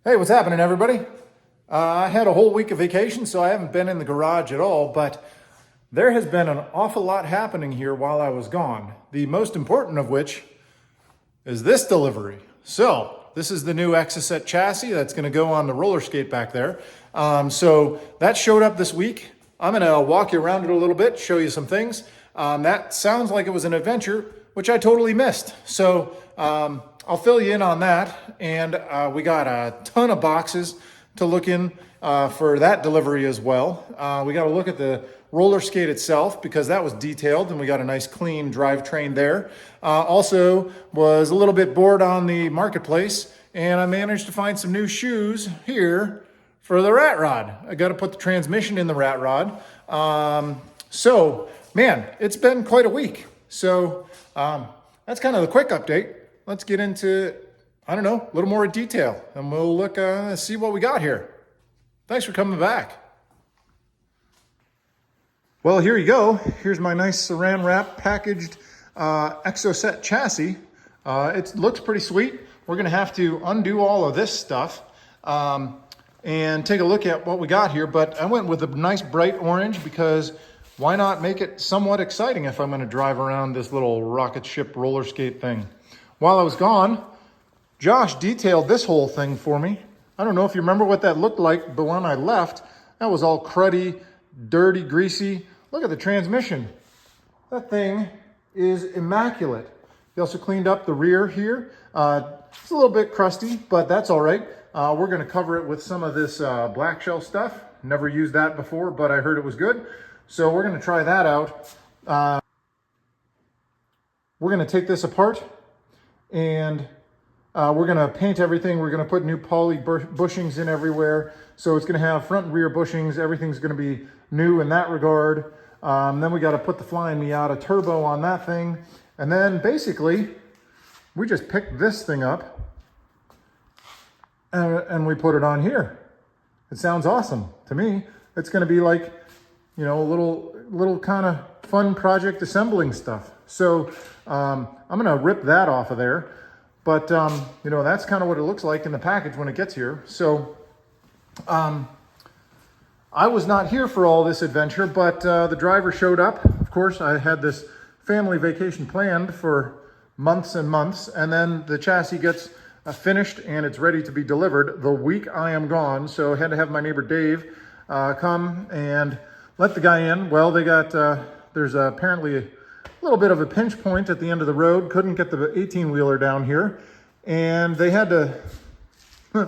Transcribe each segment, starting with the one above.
Hey, what's happening, everybody? I had a whole week of vacation, so I haven't been in the garage at all, but there has been an awful lot happening here while I was gone. The most important of which is this delivery. So this is the new Exocet chassis that's going to go on the roller skate back there. So that showed up this week. I'm going to walk you around it a little bit, show you some things. That sounds like it was an adventure, which I totally missed. So I'll fill you in on that. And we got a ton of boxes to look in for that delivery as well. We got to look at the roller skate itself because that was detailed and we got a nice clean drivetrain there. Also was a little bit bored on the marketplace and I managed to find some new shoes here for the rat rod. I got to put the transmission in the rat rod. So man, it's been quite a week. So that's kind of the quick update. Let's get into, I don't know, a little more detail and we'll look, see what we got here. Thanks for coming back. Well, here you go. Here's my nice saran wrap packaged Exocet chassis. It looks pretty sweet. We're gonna have to undo all of this stuff and take a look at what we got here. But I went with a nice bright orange because why not make it somewhat exciting if I'm gonna drive around this little rocket ship roller skate thing. While I was gone, Josh detailed this whole thing for me. I don't know if you remember what that looked like, but when I left, that was all cruddy, dirty, greasy. Look at the transmission. That thing is immaculate. He also cleaned up the rear here. It's a little bit crusty, but that's all right. We're gonna cover it with some of this black shell stuff. Never used that before, but I heard it was good. So we're gonna try that out. We're gonna take this apart and we're gonna paint everything. We're gonna put new poly bushings in everywhere. So it's gonna have front and rear bushings. Everything's gonna be new in that regard. Then we gotta put the Flying Miata turbo on that thing. And then basically, we just picked this thing up and we put it on here. It sounds awesome to me. It's gonna be like, you know, a little kind of fun project assembling stuff. So I'm gonna rip that off of there. But, you know, that's kind of what it looks like in the package when it gets here. So I was not here for all this adventure, but the driver showed up. Of course, I had this family vacation planned for months and months. And then the chassis gets finished and it's ready to be delivered the week I am gone. So I had to have my neighbor Dave come and let the guy in. Well, they got, there's apparently a little bit of a pinch point at the end of the road. Couldn't get the 18-wheeler down here. And they had to,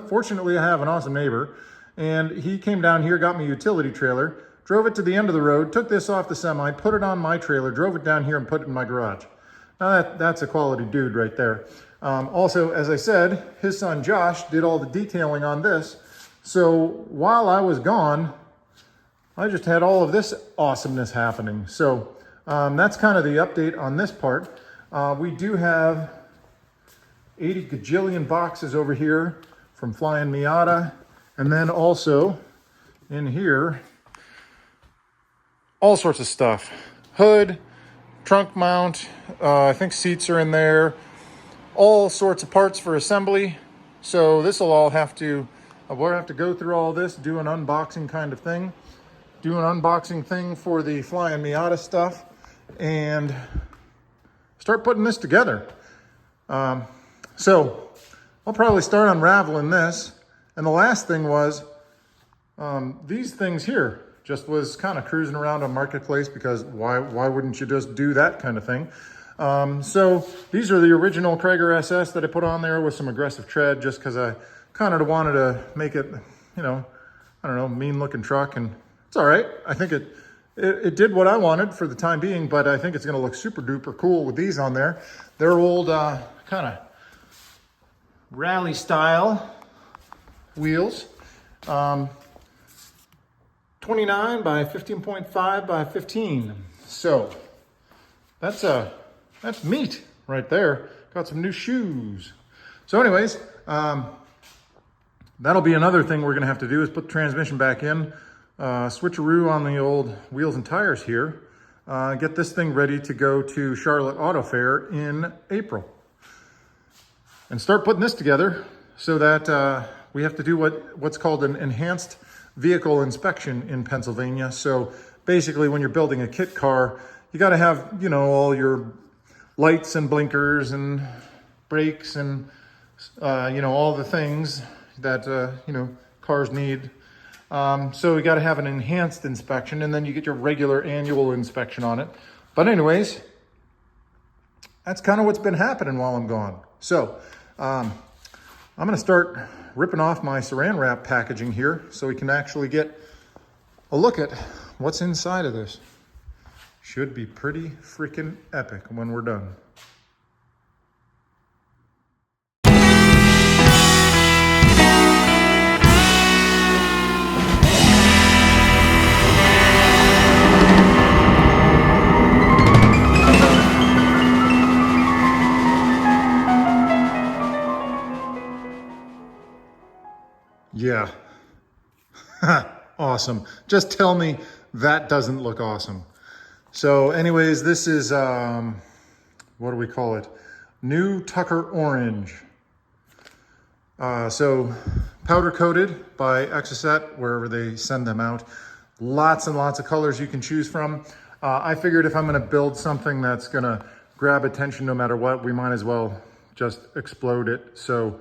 fortunately I have an awesome neighbor. And he came down here, got me a utility trailer, drove it to the end of the road, took this off the semi, put it on my trailer, drove it down here and put it in my garage. Now that's a quality dude right there. Also, as I said, his son Josh did all the detailing on this. So while I was gone, I just had all of this awesomeness happening. So that's kind of the update on this part. We do have 80 gajillion boxes over here from Flying Miata. And then also in here, all sorts of stuff. Hood, trunk mount, I think seats are in there. All sorts of parts for assembly. So this will all have to, we'll have to go through all this, do an unboxing kind of thing. Do an unboxing thing for the Flying Miata stuff and start putting this together. So I'll probably start unraveling this. And the last thing was these things here. Just was kind of cruising around on Marketplace because why wouldn't you just do that kind of thing? So these are the original Krager SS that I put on there with some aggressive tread just because I kind of wanted to make it, you know, I don't know, mean looking truck. And it's all right. I think it did what I wanted for the time being, but I think it's going to look super duper cool with these on there. They're old kind of rally style wheels. 29 by 15.5 by 15. So that's meat right there. Got some new shoes. So anyways, that'll be another thing we're gonna have to do is put the transmission back in, switcheroo on the old wheels and tires here, get this thing ready to go to Charlotte Auto Fair in April. And start putting this together so that we have to do what's called an enhanced vehicle inspection in Pennsylvania. So basically when you're building a kit car, you got to have, you know, all your lights and blinkers and brakes and, you know, all the things that, you know, cars need. So we got to have an enhanced inspection, and then you get your regular annual inspection on it. But anyways, that's kind of what's been happening while I'm gone. So I'm going to start ripping off my saran wrap packaging here so we can actually get a look at what's inside of this. Should be pretty freaking epic when we're done. Yeah. Awesome. Just tell me that doesn't look awesome. So anyways, this is, what do we call it? New Tucker Orange. So powder coated by Exocet, wherever they send them out. Lots and lots of colors you can choose from. I figured if I'm gonna build something that's gonna grab attention no matter what, we might as well just explode it. So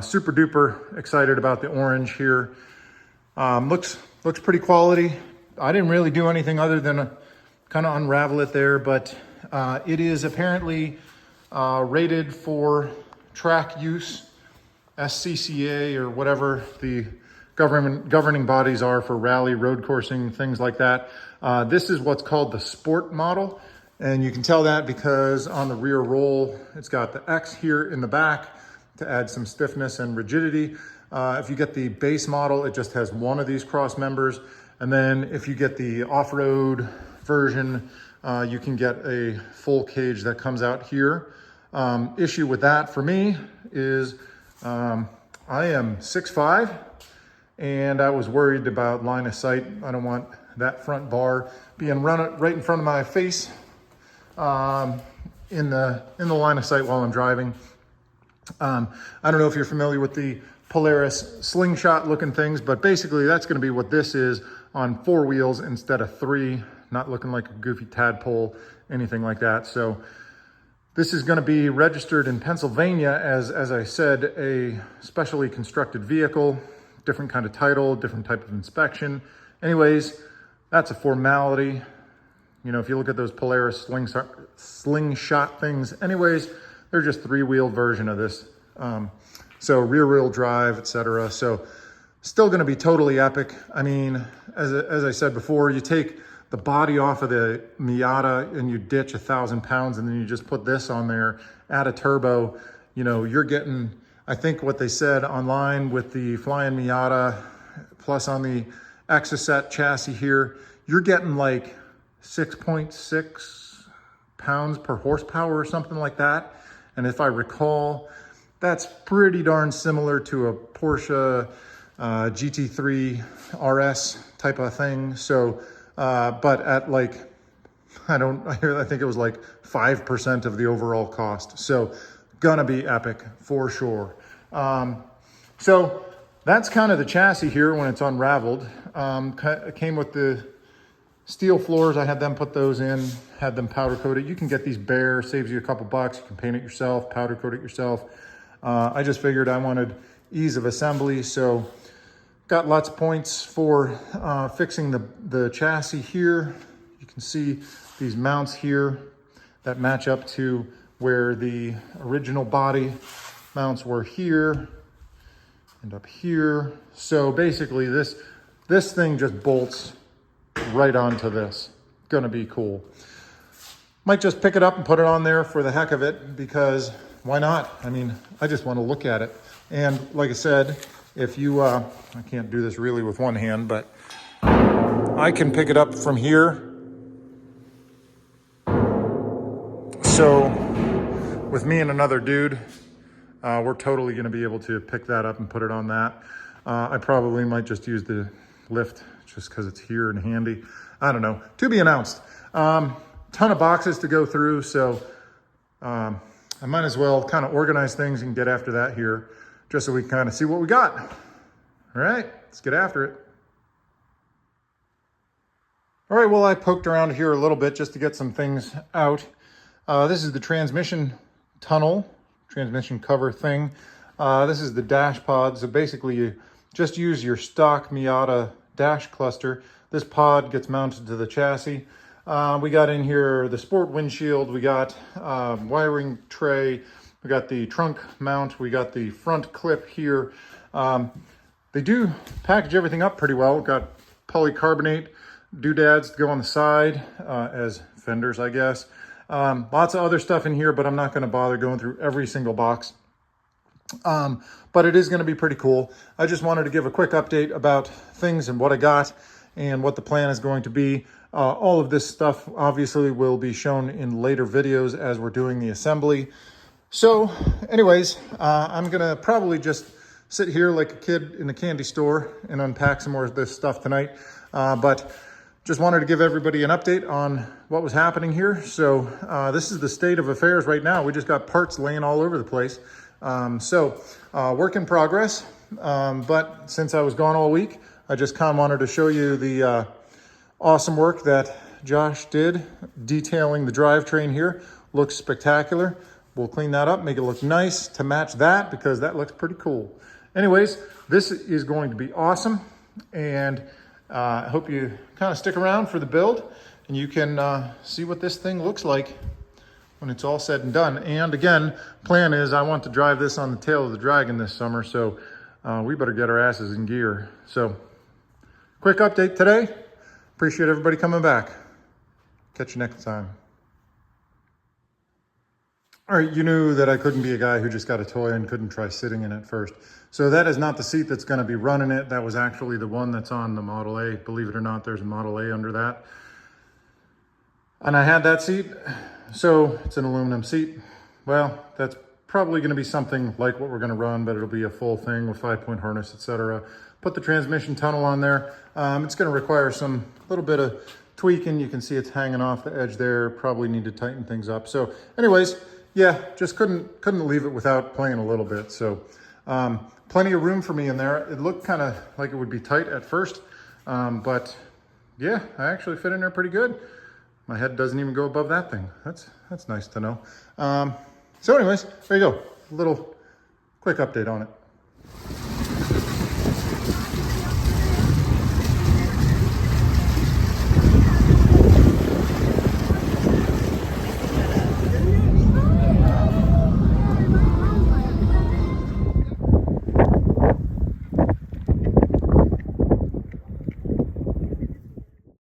super duper excited about the orange here. Looks pretty quality. I didn't really do anything other than kind of unravel it there, but it is apparently rated for track use, SCCA or whatever the governing bodies are for rally, road coursing, things like that. This is what's called the sport model. And you can tell that because on the rear roll, it's got the X here in the back to add some stiffness and rigidity. If you get the base model, it just has one of these cross members. And then if you get the off-road version, you can get a full cage that comes out here. Issue with that for me is I am 6'5", and I was worried about line of sight. I don't want that front bar being right in front of my face in the line of sight while I'm driving. I don't know if you're familiar with the Polaris slingshot looking things, but basically that's going to be what this is on 4 wheels instead of 3, not looking like a goofy tadpole, anything like that. So this is going to be registered in Pennsylvania as I said, a specially constructed vehicle, different kind of title, different type of inspection. Anyways, that's a formality. You know, if you look at those Polaris slingshot things, anyways, they're just 3-wheel version of this. So rear wheel drive, etc. So still going to be totally epic. I mean, as I said before, you take the body off of the Miata and you ditch 1,000 pounds, and then you just put this on there, add a turbo. You know, you're getting, I think what they said online with the Flying Miata, plus on the Exocet chassis here, you're getting like 6.6 pounds per horsepower or something like that. And if I recall, that's pretty darn similar to a Porsche GT3 RS type of thing. So, but at like, I think it was like 5% of the overall cost. So gonna be epic for sure. So that's kind of the chassis here when it's unraveled. It came with the steel floors. I had them put those in, had them powder coated. You can get these bare, saves you a couple bucks. You can paint it yourself, powder coat it yourself. I just figured I wanted ease of assembly, so got lots of points for fixing the chassis here. You can see these mounts here that match up to where the original body mounts were here and up here. So basically this thing just bolts right onto this. Gonna be cool. Might just pick it up and put it on there for the heck of it, because why not? I mean, I just want to look at it. And like I said, if you, I can't do this really with one hand, but I can pick it up from here. So with me and another dude, we're totally going to be able to pick that up and put it on that. I probably might just use the lift just because it's here and handy. I don't know. To be announced. Ton of boxes to go through, so I might as well kind of organize things and get after that here. just so we can kind of see what we got. All right, let's get after it. All right, well, I poked around here a little bit just to get some things out. This is the transmission tunnel, transmission cover thing. This is the dash pod. So basically you just use your stock Miata dash cluster. This pod gets mounted to the chassis. We got in here the sport windshield. We got wiring tray. We got the trunk mount. We got the front clip here. They do package everything up pretty well. We've got polycarbonate doodads to go on the side as fenders, I guess. Lots of other stuff in here, but I'm not going to bother going through every single box. But it is going to be pretty cool. I just wanted to give a quick update about things and what I got and what the plan is going to be. All of this stuff obviously will be shown in later videos as we're doing the assembly. So anyways, I'm going to probably just sit here like a kid in a candy store and unpack some more of this stuff tonight. But just wanted to give everybody an update on what was happening here. So this is the state of affairs right now. We just got parts laying all over the place. Work in progress. But since I was gone all week, I just kind of wanted to show you the awesome work that Josh did detailing the drivetrain here. Looks spectacular. We'll clean that up, make it look nice to match that because that looks pretty cool. Anyways, this is going to be awesome. And I hope you kind of stick around for the build and you can see what this thing looks like when it's all said and done. And again, plan is I want to drive this on the tail of the dragon this summer, so we better get our asses in gear. So quick update today. Appreciate everybody coming back. Catch you next time. All right, you knew that I couldn't be a guy who just got a toy and couldn't try sitting in it first. So that is not the seat that's going to be running it. That was actually the one that's on the Model A. Believe it or not, there's a Model A under that. And I had that seat, so it's an aluminum seat. Well, that's probably going to be something like what we're going to run, but it'll be a full thing with 5-point harness, etc. Put the transmission tunnel on there. It's going to require some little bit of tweaking. You can see it's hanging off the edge there. Probably need to tighten things up. So anyways, yeah, just couldn't leave it without playing a little bit. So plenty of room for me in there. It looked kind of like it would be tight at first, but yeah, I actually fit in there pretty good. My head doesn't even go above that thing. That's nice to know. So anyways, there you go. A little quick update on it.